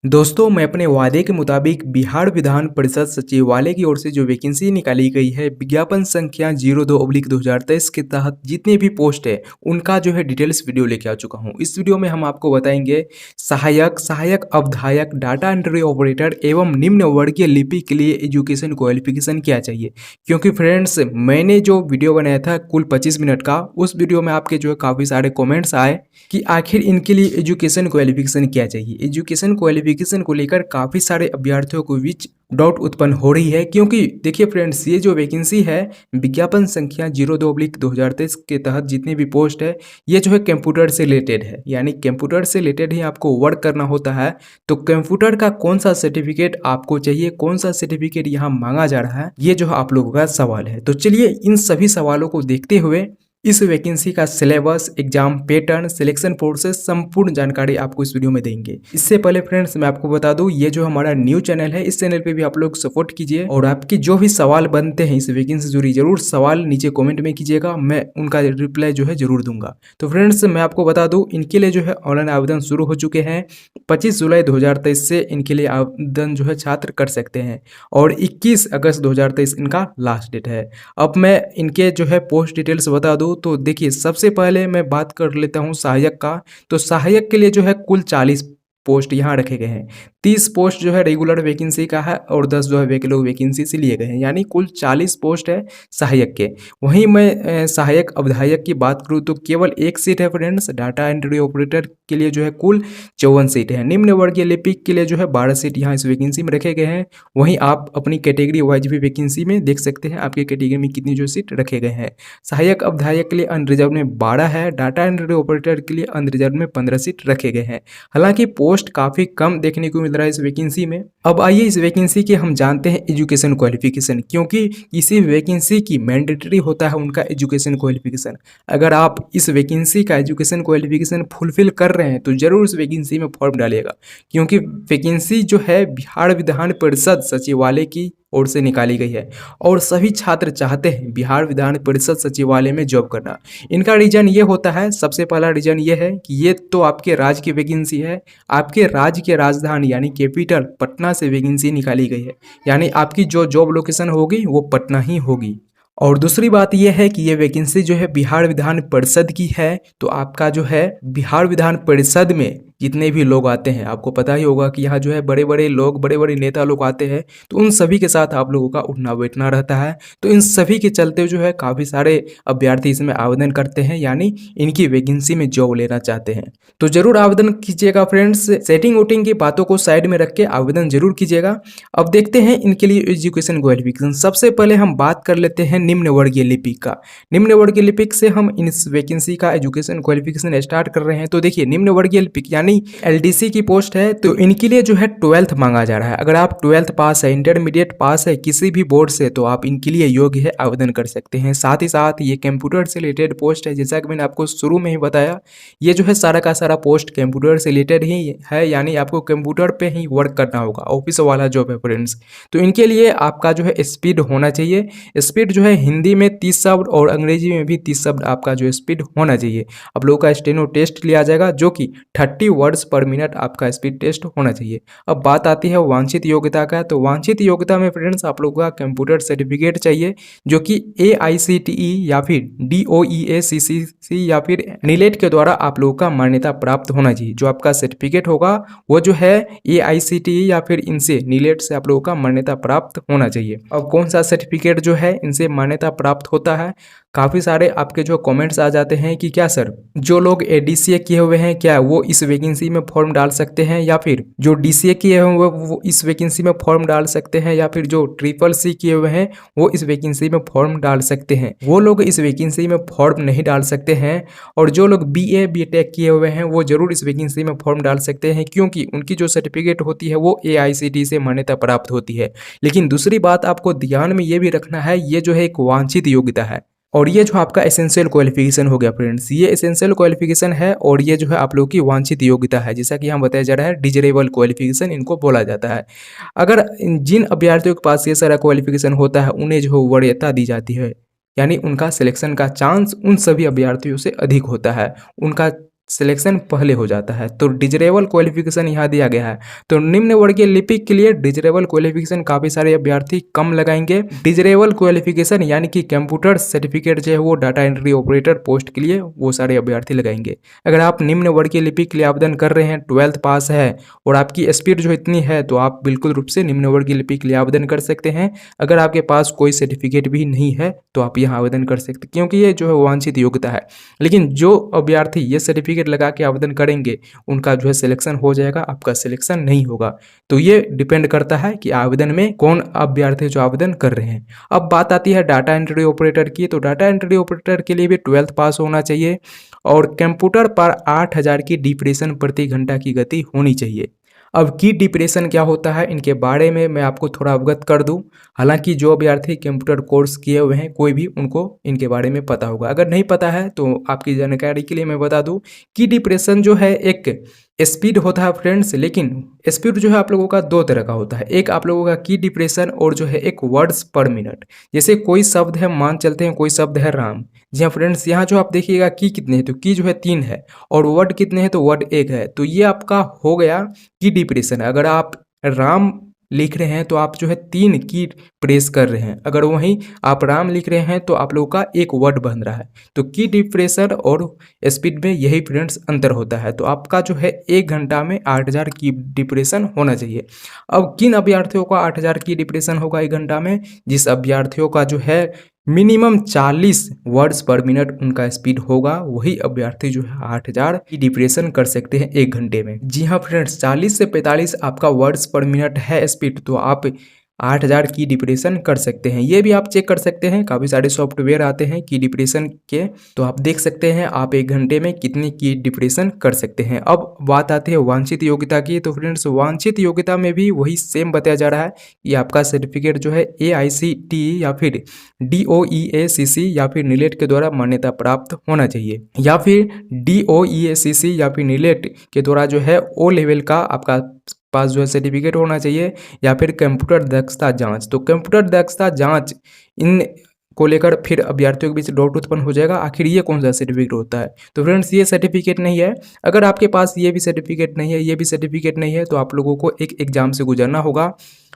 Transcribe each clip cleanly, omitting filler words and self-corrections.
दोस्तों मैं अपने वादे के मुताबिक बिहार विधान परिषद सचिवालय की ओर से जो वैकेंसी निकाली गई है विज्ञापन संख्या 02/2023 के तहत जितने भी पोस्ट है उनका जो है डिटेल्स वीडियो लेके आ चुका हूं। इस वीडियो में हम आपको बताएंगे सहायक अवधायक डाटा एंट्री ऑपरेटर एवं निम्न वर्गीय लिपि के लिए एजुकेशन क्वालिफिकेशन क्या चाहिए। क्योंकि फ्रेंड्स मैंने जो वीडियो बनाया था कुल 25 मिनट का, उस वीडियो में आपके जो है काफ़ी सारे कॉमेंट्स आए कि आखिर इनके लिए एजुकेशन क्वालिफिकेशन क्या चाहिए। एजुकेशन क्वालिफिकेशन को लेकर काफ़ी सारे अभ्यर्थियों को बीच डाउट उत्पन्न हो रही है। क्योंकि देखिए फ्रेंड्स, ये जो वैकेंसी है विज्ञापन संख्या 02/2023 के तहत जितनी भी पोस्ट है ये जो है कंप्यूटर से रिलेटेड है, यानी कंप्यूटर से रिलेटेड ही आपको वर्क करना होता है। तो कंप्यूटर का कौन सा सर्टिफिकेट आपको चाहिए, कौन सा सर्टिफिकेट यहाँ मांगा जा रहा है, ये जो है आप लोगों का सवाल है। तो चलिए इन सभी सवालों को देखते हुए इस वैकेंसी का syllabus, exam pattern, selection process संपूर्ण जानकारी आपको इस वीडियो में देंगे। इससे पहले फ्रेंड्स मैं आपको बता दूं, ये जो हमारा न्यू चैनल है इस चैनल पे भी आप लोग सपोर्ट कीजिए और आपके जो भी सवाल बनते हैं इस वैकेंसी से जुड़ी जरूर सवाल नीचे कमेंट में कीजिएगा, मैं उनका रिप्लाई जो है जरूर दूंगा। तो फ्रेंड्स मैं आपको बता दूं, इनके लिए जो है ऑनलाइन आवेदन शुरू हो चुके हैं। 25 जुलाई 2023 से इनके लिए आवेदन जो है छात्र कर सकते हैं और 21 अगस्त 2023 इनका लास्ट डेट है। अब मैं इनके जो है पोस्ट डिटेल्स बता दूं तो देखिए सबसे पहले मैं बात कर लेता हूं सहायक का। तो सहायक के लिए जो है कुल 40 पोस्ट यहाँ रखे गए हैं। 30 पोस्ट जो है रेगुलर वैकेंसी का है और 10 जो है बैकलॉग वैकेंसी से लिए गए हैं, यानी कुल 40 पोस्ट है सहायक के। वहीं मैं सहायक अवधायक की बात करूँ तो केवल एक सीट है फ्रेंड्स। डाटा एंट्री ऑपरेटर के लिए जो है कुल 54 सीट है। निम्न वर्गीय लिपिक के लिए जो है 12 सीट यहाँ इस वैकेंसी में रखे गए हैं। वहीं आप अपनी कैटेगरी वाइज भी वैकेंसी में देख सकते हैं आपकी कैटेगरी में कितनी जो सीट रखे गए हैं। सहायक अवधायक के लिए अनरिजर्व में 12 है। डाटा एंट्री ऑपरेटर के लिए अनरिजर्व में 15 सीट रखे गए हैं। हालांकि पोस्ट काफी कम देखने को मिल रहा है इस वैकेंसी में। अब आइए इस वैकेंसी के हम जानते हैं एजुकेशन क्वालिफिकेशन, क्योंकि किसी वैकेंसी की मैंडेटरी होता है उनका एजुकेशन क्वालिफिकेशन। अगर आप इस वैकेंसी का एजुकेशन क्वालिफिकेशन फुलफिल कर रहे हैं तो जरूर इस वैकेंसी में फॉर्म डालिएगा, क्योंकि वैकेंसी जो है बिहार विधान परिषद सचिवालय की ओर से निकाली गई है और सभी छात्र चाहते हैं बिहार विधान परिषद सचिवालय में जॉब करना। इनका रीजन ये होता है, सबसे पहला रीजन ये है कि ये तो आपके राज्य की वैकेंसी है, आपके राज्य के राजधानी यानी कैपिटल पटना से वैकेंसी निकाली गई है, यानी आपकी जो जॉब लोकेशन होगी वो पटना ही होगी। और दूसरी बात यह है कि ये वैकेंसी जो है बिहार विधान परिषद की है, तो आपका जो है बिहार विधान परिषद में जितने भी लोग आते हैं, आपको पता ही होगा कि यहाँ जो है बड़े बड़े लोग, बड़े बड़े नेता लोग आते हैं, तो उन सभी के साथ आप लोगों का उठना बैठना रहता है। तो इन सभी के चलते जो है काफ़ी सारे अभ्यर्थी इसमें आवेदन करते हैं, यानी इनकी वैकेंसी में जॉब लेना चाहते हैं। तो जरूर आवेदन कीजिएगा फ्रेंड्स। सेटिंग वोटिंग की बातों को साइड में रख के आवेदन जरूर कीजिएगा। अब देखते हैं इनके लिए एजुकेशन क्वालिफिकेशन। सबसे पहले हम बात कर लेते हैं निम्न वर्गीय लिपिक का। निम्न वर्गीय लिपिक से हम इस वैकेंसी का एजुकेशन क्वालिफिकेशन स्टार्ट कर रहे हैं। तो देखिए निम्न वर्गीय लिपिक यानी एलडीसी की पोस्ट है, तो इनके लिए जो है 12th मांगा जा रहा है। अगर आप 12th पास है, इंटरमीडिएट पास है किसी भी बोर्ड से, तो आप इनके लिए योग्य है, आवेदन कर सकते हैं। साथ ही साथ ये कंप्यूटर से रिलेटेड पोस्ट है, जैसा कि मैंने आपको शुरू में ही बताया, ये जो है सारा का सारा पोस्ट कंप्यूटर से रिलेटेड ही है, यानी आपको कंप्यूटर पे ही वर्क करना होगा, ऑफिस वाला जॉब है फ्रेंड्स। तो इनके लिए आपका जो है स्पीड होना चाहिए। स्पीड जो है हिंदी में 30 शब्द और अंग्रेजी में भी 30 शब्द आपका जो स्पीड होना चाहिए। आप लोगों का स्टेनो टेस्ट लिया जाएगा जो कि 30 वर्ड्स पर मिनट आपका स्पीड टेस्ट होना चाहिए। अब बात आती है वांछित योग्यता का। तो वांछित योग्यता में फ्रेंड्स आप लोगों का कंप्यूटर सर्टिफिकेट चाहिए जो कि AICTE या फिर DOEACCC या फिर नीलेट के द्वारा आप लोगों का मान्यता प्राप्त होना चाहिए। जो आपका सर्टिफिकेट होगा वो जो है AICTE या फिर इनसे नीलेट से आप लोगों का मान्यता प्राप्त होना चाहिए। अब कौन सा सर्टिफिकेट जो है इनसे मान्यता प्राप्त होता है, काफ़ी सारे आपके जो कमेंट्स आ जाते हैं कि क्या सर जो लोग ADCA किए हुए हैं क्या वो इस वैकेंसी में फॉर्म डाल सकते हैं, या फिर जो DCA किए हुए हैं वो इस वैकेंसी में फॉर्म डाल सकते हैं, या फिर जो CCC किए हुए हैं वो इस वैकेंसी में फॉर्म डाल सकते हैं। वो लोग इस वैकेंसी में फॉर्म नहीं डाल सकते हैं। और जो लोग BA BTech किए हुए हैं वो जरूर इस वैकेंसी में फॉर्म डाल सकते हैं, क्योंकि उनकी जो सर्टिफिकेट होती है वो AICTE से मान्यता प्राप्त होती है। लेकिन दूसरी बात आपको ध्यान में ये भी रखना है, ये जो है एक वांछित योग्यता है और ये जो आपका एसेंशियल क्वालिफिकेशन हो गया फ्रेंड्स, ये एसेंशियल क्वालिफिकेशन है और ये जो है आप लोगों की वांछित योग्यता है, जैसा कि यहाँ बताया जा रहा है डिजरेबल क्वालिफिकेशन इनको बोला जाता है। अगर जिन अभ्यर्थियों के पास ये सारा क्वालिफिकेशन होता है उन्हें जो वरीयता दी जाती है, यानी उनका सिलेक्शन का चांस उन सभी अभ्यर्थियों से अधिक होता है। उनका सिलेक्शन पहले हो जाता है। तो डिजरेबल क्वालिफिकेशन यहाँ दिया गया है। तो निम्न वर्गीय लिपिक के लिए डिजरेबल क्वालिफिकेशन काफ़ी सारे अभ्यर्थी कम लगाएंगे। डिजरेबल क्वालिफिकेशन यानी कि कंप्यूटर सर्टिफिकेट जो है वो डाटा एंट्री ऑपरेटर पोस्ट के लिए वो सारे अभ्यर्थी लगाएंगे। अगर आप निम्न वर्गीय लिपिक के लिए आवेदन कर रहे हैं, 12th पास है और आपकी स्पीड जो इतनी है, तो आप बिल्कुल रूप से निम्न वर्गीय लिपिक के लिए आवेदन कर सकते हैं। अगर आपके पास कोई सर्टिफिकेट भी नहीं है तो आप यहाँ आवेदन कर सकते हैं, क्योंकि ये जो है वांछित योग्यता है। लेकिन जो अभ्यर्थी ये सर्टिफिकेट लगा के आवेदन करेंगे उनका जो है सिलेक्शन हो जाएगा, आपका सिलेक्शन नहीं होगा। तो ये डिपेंड करता है कि आवेदन में कौन अभ्यर्थी जो आवेदन कर रहे हैं। अब बात आती है डाटा एंट्री ऑपरेटर की। तो डाटा एंट्री ऑपरेटर के लिए भी 12th पास होना चाहिए और कंप्यूटर पर 8000 की डिप्रेशन प्रति घंटा की गति होनी चाहिए। अब की डिप्रेशन क्या होता है, इनके बारे में मैं आपको थोड़ा अवगत कर दूं। हालांकि जो अभ्यर्थी कंप्यूटर कोर्स किए हुए हैं कोई भी, उनको इनके बारे में पता होगा। अगर नहीं पता है तो आपकी जानकारी के लिए मैं बता दूं कि डिप्रेशन जो है एक स्पीड होता है फ्रेंड्स, लेकिन स्पीड जो है आप लोगों का दो तरह का होता है। एक आप लोगों का की डिप्रेशन और जो है एक वर्ड्स पर मिनट। जैसे कोई शब्द है, मान चलते हैं कोई शब्द है राम। जी हाँ फ्रेंड्स, यहाँ जो आप देखिएगा की कितने हैं, तो की जो है 3 है और वर्ड कितने हैं, तो वर्ड 1 है। तो ये आपका हो गया की डिप्रेशन। अगर आप राम लिख रहे हैं तो आप जो है 3 की प्रेस कर रहे हैं। अगर वहीं आप राम लिख रहे हैं तो आप लोगों का एक वर्ड बन रहा है। तो की डिप्रेशन और स्पीड में यही फ्रेंड्स अंतर होता है। तो आपका जो है 1 घंटा में 8000 की डिप्रेशन होना चाहिए। अब किन अभ्यर्थियों का 8000 की डिप्रेशन होगा 1 घंटा में? जिस अभ्यर्थियों का जो है मिनिमम 40 वर्ड्स पर मिनट उनका स्पीड होगा, वही अभ्यर्थी जो है 8000 की डिप्रेशन कर सकते हैं 1 घंटे में। जी हाँ फ्रेंड्स, 40 से 45 आपका वर्ड्स पर मिनट है स्पीड, तो आप 8000 की डिप्रेशन कर सकते हैं। ये भी आप चेक कर सकते हैं, काफ़ी सारे सॉफ्टवेयर आते हैं की डिप्रेशन के, तो आप देख सकते हैं आप 1 घंटे में कितनी की डिप्रेशन कर सकते हैं। अब बात आती है वांछित योग्यता की। तो फ्रेंड्स, वांछित योग्यता में भी वही सेम बताया जा रहा है कि आपका सर्टिफिकेट जो है AICTE या फिर DOEACC या फिर नीलेट के द्वारा मान्यता प्राप्त होना चाहिए, या फिर DOEACC या फिर नीलेट के द्वारा जो है O लेवल का आपका पास जो है सर्टिफिकेट होना चाहिए, या फिर कंप्यूटर दक्षता जांच। तो कंप्यूटर दक्षता जांच इन को लेकर फिर अभ्यर्थियों के बीच डाउट उत्पन्न हो जाएगा, आखिर ये कौन सा सर्टिफिकेट होता है। तो फ्रेंड्स, ये सर्टिफिकेट नहीं है। अगर आपके पास ये भी सर्टिफिकेट नहीं है, ये भी सर्टिफिकेट नहीं है, तो आप लोगों को एक एग्जाम से गुजरना होगा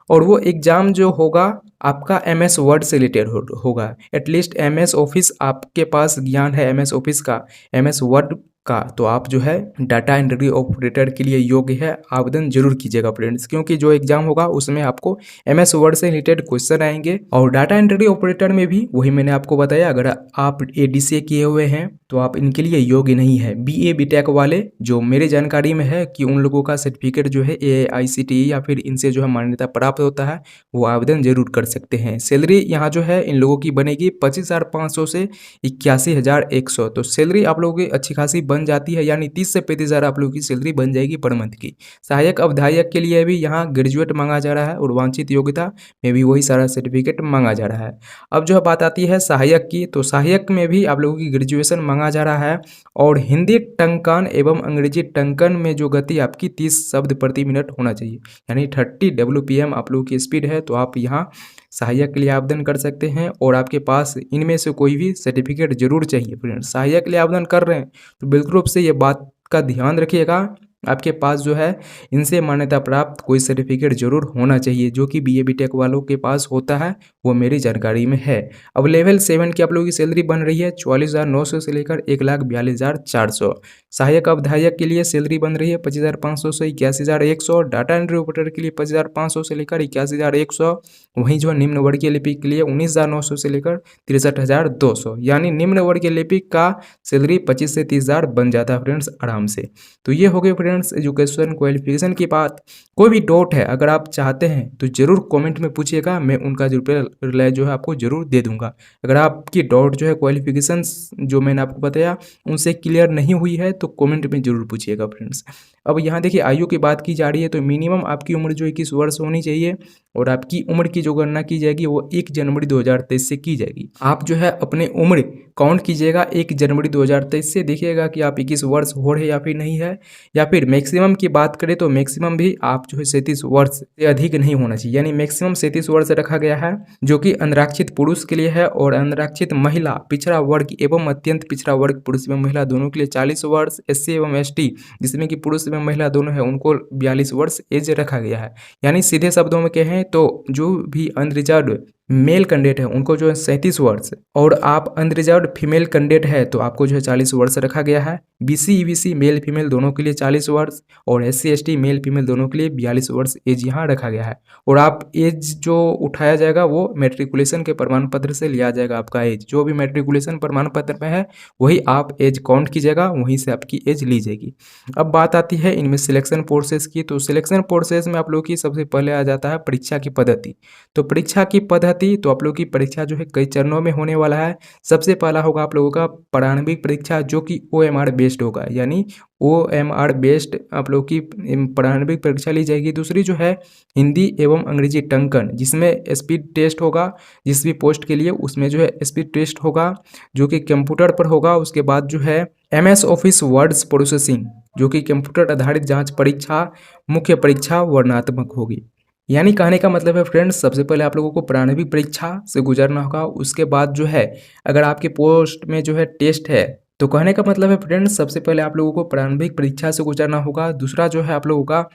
और वो एग्जाम जो होगा आपका MS वर्ड से रिलेटेड होगा। एटलीस्ट MS ऑफिस आपके पास ज्ञान है, MS ऑफिस का, MS वर्ड का, तो आप जो है डाटा एंट्री ऑपरेटर के लिए योग्य है। आवेदन जरूर कीजिएगा फ्रेंड्स, क्योंकि जो एग्जाम होगा उसमें आपको MS वर्ड से रिलेटेड क्वेश्चन आएंगे। और डाटा एंट्री ऑपरेटर में भी वही मैंने आपको बताया, अगर आप ADCA किए हुए हैं तो आप इनके लिए योग्य नहीं है। BA BTech वाले, जो मेरे जानकारी में है कि उन लोगों का सर्टिफिकेट जो है AICTE या फिर इनसे जो है मान्यता प्राप्त होता है, वो आवेदन जरूर कर सकते हैं। सैलरी यहाँ जो है इन लोगों की बनेगी 25,500 से 81,100। तो सैलरी आप लोगों की अच्छी खासी बन जाती है, यानी 30 से 35,000 आप लोगों की सैलरी बन जाएगी पर मंथ की। सहायक अवधायक के लिए भी यहाँ ग्रेजुएट मांगा जा रहा है और वांछित योग्यता में भी वही सारा सर्टिफिकेट मांगा जा रहा है। अब जो बात आती है सहायक की, तो सहायक में भी आप लोगों की ग्रेजुएशन मांगा जा रहा है और हिंदी टंकन एवं अंग्रेजी टंकन में जो गति आपकी 30 शब्द प्रति मिनट होना चाहिए, यानी 30 WPM आप लोगों की स्पीड है। तो आप यहाँ सहायक के लिए आवेदन कर सकते हैं और आपके पास इनमें से कोई भी सर्टिफिकेट जरूर चाहिए। फ्रेंड्स, सहायक के लिए आवेदन कर रहे हैं तो बिल्कुल रूप से ये बात का ध्यान रखिएगा, आपके पास जो है इनसे मान्यता प्राप्त कोई सर्टिफिकेट जरूर होना चाहिए, जो कि BA BTech वालों के पास होता है, वो मेरी जानकारी में है। अब लेवल 7 की आप लोगों की सैलरी बन रही है 44,900 से लेकर 1,42,400। सहायक अवधायक के लिए सैलरी बन रही है 25,500 से 81,100। डाटा एंट्री ऑपरेटर के लिए 25,500 से लेकर 81,100। वहीं जो निम्न वर्गीय लिपिक के लिए 19,900 से लेकर 63,200, यानी निम्न वर्गीय लिपिक का सैलरी 25 से 30,000 बन जाता है फ्रेंड्स आराम से। तो ये हो गए फ्रेंड्स एजुकेशन क्वालिफिकेशन की बात। कोई भी डाउट है अगर आप चाहते हैं तो जरूर कमेंट में पूछिएगा, मैं उनका जो रिप्लाई जो है आपको जरूर दे दूंगा। अगर आपकी डाउट जो है क्वालिफिकेशन जो मैंने आपको बताया उनसे क्लियर नहीं हुई है तो कमेंट में जरूर पूछिएगा फ्रेंड्स। अब यहाँ देखिए आयु की बात की जा रही है तो मिनिमम आपकी उम्र जो 21 वर्ष होनी चाहिए और आपकी उम्र की जो गणना की जाएगी वो 1 जनवरी 2023 से की जाएगी। आप जो है अपने उम्र काउंट कीजिएगा 1 जनवरी 2023 से, देखिएगा कि आप 21 वर्ष हो रहे या फिर नहीं है। या फिर मैक्सिमम की बात करें तो मैक्सिमम भी आप जो है 37 वर्ष से अधिक नहीं होना चाहिए, यानी मैक्सिमम 37 वर्ष रखा गया है, जो कि अनारक्षित पुरुष के लिए है और अनारक्षित महिला, पिछड़ा वर्ग एवं अत्यंत पिछड़ा वर्ग पुरुष एवं महिला दोनों के लिए 40 वर्ष, एससी एवं एसटी जिसमें कि पुरुष एवं महिला दोनों है उनको 42 वर्ष एज रखा गया है। यानी सीधे शब्दों में कहें तो जो भी अनरिजर्व मेल कैंडिडेट है उनको जो है 37 वर्ष और आप अनरिजर्व फीमेल कैंडिडेट है तो आपको जो है 40 वर्ष रखा गया है। बीसी ईबीसी मेल फीमेल दोनों के लिए 40 वर्ष और एससी एसटी मेल फीमेल दोनों के लिए 42 वर्ष एज यहाँ रखा गया है। और आप एज जो उठाया जाएगा वो मेट्रिकुलेशन के प्रमाण पत्र से लिया जाएगा। आपका एज जो भी मेट्रिकुलेशन प्रमाण पत्र में है वही आप एज काउंट कीजिएगा, वहीं से आपकी एज ली जाएगी। अब बात आती है इनमें सिलेक्शन प्रोसेस की, तो सिलेक्शन प्रोसेस में आप लोग की सबसे पहले आ जाता है परीक्षा की पद्धति। तो परीक्षा की पद्धति तो आप लोग की परीक्षा जो है कई चरणों में होने वाला है। सबसे पहला होगा आप लोगों का प्रारंभिक परीक्षा जो कि OMR बेस्ड होगा, यानी OMR बेस्ड आप लोग की प्रारंभिक परीक्षा ली जाएगी। दूसरी जो है हिंदी एवं अंग्रेजी टंकन जिसमें स्पीड टेस्ट होगा, जिस भी पोस्ट के लिए उसमें जो है स्पीड टेस्ट होगा जो कि कंप्यूटर पर होगा। उसके बाद जो है MS ऑफिस वर्ड्स प्रोसेसिंग जो कि कंप्यूटर आधारित जांच परीक्षा, मुख्य परीक्षा वर्णनात्मक होगी। यानी कहने का मतलब है फ्रेंड्स, सबसे पहले आप लोगों को प्रारंभिक परीक्षा से गुजरना होगा। उसके बाद जो है अगर आपके पोस्ट में जो है टेस्ट है तो कहने का मतलब है फ्रेंड्स सबसे पहले आप लोगों को प्रारंभिक परीक्षा से गुजरना होगा। दूसरा जो है आप लोगों का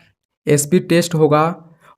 स्पीड टेस्ट होगा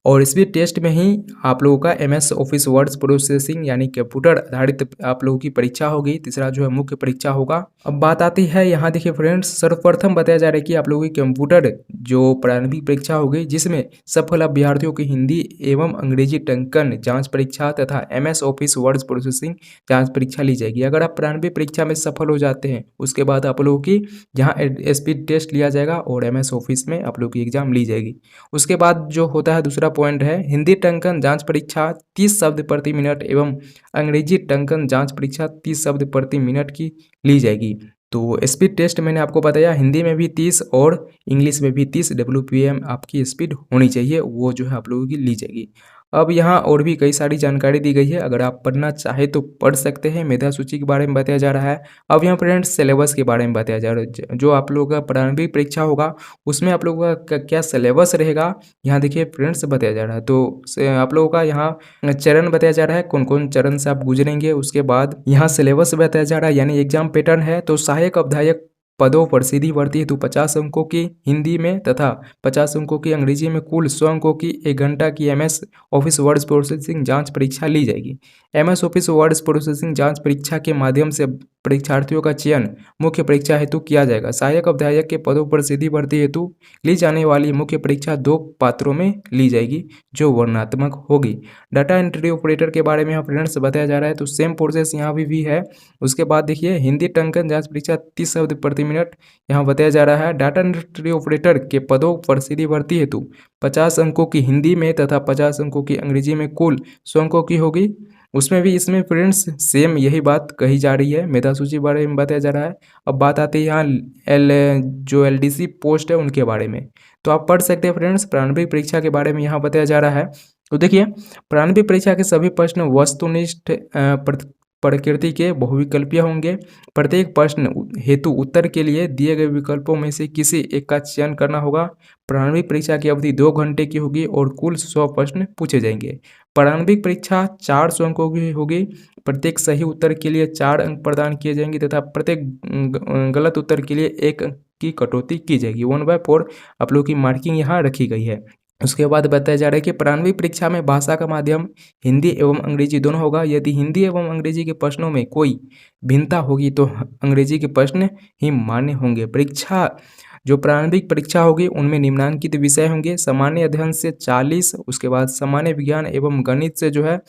और स्पीड टेस्ट में ही आप लोगों का MS ऑफिस वर्ड्स प्रोसेसिंग यानी कंप्यूटर आधारित आप लोगों की परीक्षा होगी। तीसरा जो है मुख्य परीक्षा होगा। अब बात आती है यहाँ देखिए फ्रेंड्स, सर्वप्रथम बताया जा रहा है कि आप लोगों की कंप्यूटर जो प्रारंभिक परीक्षा होगी जिसमें सफल अभ्यर्थियों की हिंदी एवं अंग्रेजी टंकन जांच परीक्षा तथा MS ऑफिस वर्ड्स प्रोसेसिंग जांच परीक्षा ली जाएगी। अगर आप प्रारंभिक परीक्षा में सफल हो जाते हैं उसके बाद आप लोगों की यहाँ स्पीड टेस्ट लिया जाएगा और MS ऑफिस में आप लोगों की एग्जाम ली जाएगी। उसके बाद जो होता है दूसरा पॉइंट है हिंदी टंकन जांच परीक्षा 30 शब्द प्रति मिनट एवं अंग्रेजी टंकन जांच परीक्षा 30 शब्द प्रति मिनट की ली जाएगी। तो स्पीड टेस्ट मैंने आपको बताया हिंदी में भी 30 और इंग्लिश में भी 30 WPM आपकी स्पीड होनी चाहिए, वो जो है आप लोगों की ली जाएगी। अब यहाँ और भी कई सारी जानकारी दी गई है, अगर आप पढ़ना चाहे तो पढ़ सकते हैं। मेधा सूची के बारे में बताया जा रहा है। अब यहाँ फ्रेंड्स सिलेबस के बारे में बताया जा रहा है। जो आप लोगों का प्रारंभिक परीक्षा होगा उसमें आप लोगों का क्या सिलेबस रहेगा यहाँ देखिए फ्रेंड्स बताया जा रहा है। तो आप लोगों का यहाँ चरण बताया जा रहा है, कौन कौन चरण से आप गुजरेंगे। उसके बाद यहाँ सिलेबस बताया जा रहा है, यानी एग्जाम पैटर्न है। तो सहायक अवधायक पदों पर सीधी भर्ती हेतु 50 अंकों की हिंदी में तथा 50 अंकों की अंग्रेजी में कुल 100 अंकों की 1 घंटा की MS ऑफिस वर्ड्स प्रोसेसिंग जांच परीक्षा ली जाएगी। MS ऑफिस वर्ड्स प्रोसेसिंग जांच परीक्षा के माध्यम से परीक्षार्थियों का चयन मुख्य परीक्षा हेतु किया जाएगा। सहायक अवधायक के पदों पर सीधी भर्ती हेतु ली जाने वाली मुख्य परीक्षा 2 पात्रों में ली जाएगी जो वर्णनात्मक होगी। डाटा एंट्री ऑपरेटर के बारे में यहाँ फ्रेंड्स बताया जा रहा है, तो सेम प्रोसेस यहाँ भी है। उसके बाद देखिए हिंदी टंकन जांच परीक्षा 30 शब्द प्रति मिनट यहाँ बताया जा रहा है। डाटा एंट्री ऑपरेटर के पदों पर सीधी भर्ती हेतु 50 अंकों की हिंदी में तथा 50 अंकों की अंग्रेजी में कुल 100 अंकों की होगी। उसमें भी इसमें फ्रेंड्स सेम यही बात कही जा रही है, मेधा सूची बारे में बताया जा रहा है। अब बात आती है यहाँ जो LDC पोस्ट है उनके बारे में, तो आप पढ़ सकते हैं फ्रेंड्स। प्रारंभिक परीक्षा के बारे में यहाँ बताया जा रहा है। तो देखिए प्रारंभिक परीक्षा के सभी प्रश्न वस्तुनिष्ठ प्रकृति के बहुविकल्पीय होंगे। प्रत्येक प्रश्न हेतु उत्तर के लिए दिए गए विकल्पों में से किसी एक का चयन करना होगा। प्रारंभिक परीक्षा की अवधि 2 घंटे की होगी और कुल 100 प्रश्न पूछे जाएंगे। प्रारंभिक परीक्षा 400 अंकों की होगी। प्रत्येक सही उत्तर के लिए 4 अंक प्रदान किए जाएंगे तथा प्रत्येक गलत उत्तर के लिए 1 अंक की कटौती की जाएगी। 1/4 आप लोग की मार्किंग यहाँ रखी गई है। उसके बाद बताया जा रहा है कि प्रारंभिक परीक्षा में भाषा का माध्यम हिंदी एवं अंग्रेजी दोनों होगा। यदि हिंदी एवं अंग्रेजी के प्रश्नों में कोई भिन्नता होगी तो अंग्रेजी के प्रश्न ही मान्य होंगे। परीक्षा जो प्रारंभिक परीक्षा होगी उनमें निम्नांकित विषय होंगे। सामान्य अध्ययन से 40, उसके बाद सामान्य विज्ञान एवं गणित से जो है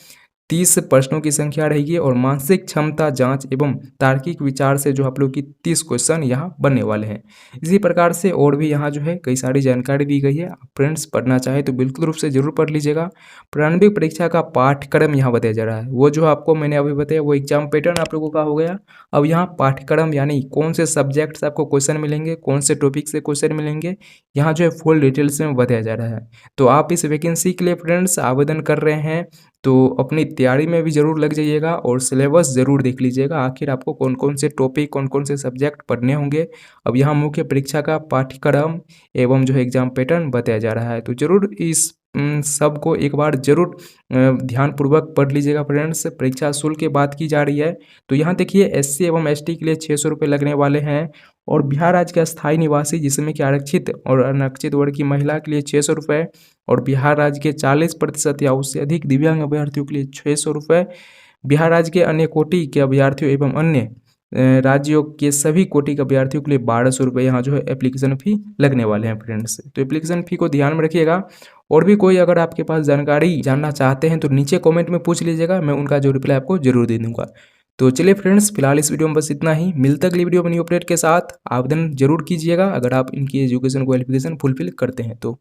30 प्रश्नों की संख्या रहेगी और मानसिक क्षमता जांच एवं तार्किक विचार से जो आप लोग की 30 क्वेश्चन यहाँ बनने वाले हैं। इसी प्रकार से और भी यहाँ जो है कई सारी जानकारी दी गई है। फ्रेंड्स पढ़ना चाहे तो बिल्कुल रूप से जरूर पढ़ लीजिएगा। प्रारंभिक परीक्षा का पाठ्यक्रम यहाँ बताया जा रहा है, वो जो आपको मैंने अभी बताया वो एग्जाम पैटर्न आप लोगों का हो गया। अब यहाँ पाठ्यक्रम यानी कौन से सब्जेक्ट से आपको क्वेश्चन मिलेंगे, कौन से टॉपिक से क्वेश्चन मिलेंगे, यहाँ जो है फुल डिटेल्स में बताया जा रहा है। तो आप इस वैकेंसी के लिए फ्रेंड्स आवेदन कर रहे हैं तो अपनी तैयारी में भी ज़रूर लग जाइएगा और सिलेबस ज़रूर देख लीजिएगा, आखिर आपको कौन कौन से टॉपिक कौन कौन से सब्जेक्ट पढ़ने होंगे। अब यहाँ मुख्य परीक्षा का पाठ्यक्रम एवं जो है एग्जाम पैटर्न बताया जा रहा है, तो ज़रूर इस सब को एक बार ज़रूर ध्यानपूर्वक पढ़ लीजिएगा फ्रेंड्स। परीक्षा शुल्क की बात की जा रही है तो यहाँ देखिए एससी एवं एसटी के लिए 600 रुपये लगने वाले हैं और बिहार राज्य के अस्थायी निवासी जिसमें कि आरक्षित और अनारक्षित वर्ग की महिला के लिए 600 रुपये और बिहार राज्य के 40% या उससे अधिक दिव्यांग अभ्यर्थियों के लिए 600 रुपये, बिहार राज्य के अन्य कोटि के अभ्यर्थियों एवं अन्य राज्यों के सभी कोटि के अभ्यर्थियों के लिए 1200 रुपये यहाँ जो है एप्लीकेशन फ़ी लगने वाले हैं फ्रेंड्स। तो एप्लीकेशन फ़ी को ध्यान में रखिएगा। और भी कोई अगर आपके पास जानकारी जानना चाहते हैं तो नीचे कमेंट में पूछ लीजिएगा, मैं उनका जो रिप्लाई आपको जरूर दे दूंगा। तो चलिए फ्रेंड्स फिलहाल इस वीडियो में बस इतना ही। मिलता अगली वीडियो में न्यू अपडेट के साथ। आवेदन जरूर कीजिएगा अगर आप इनकी एजुकेशन क्वालिफिकेशन फुलफिल करते हैं तो।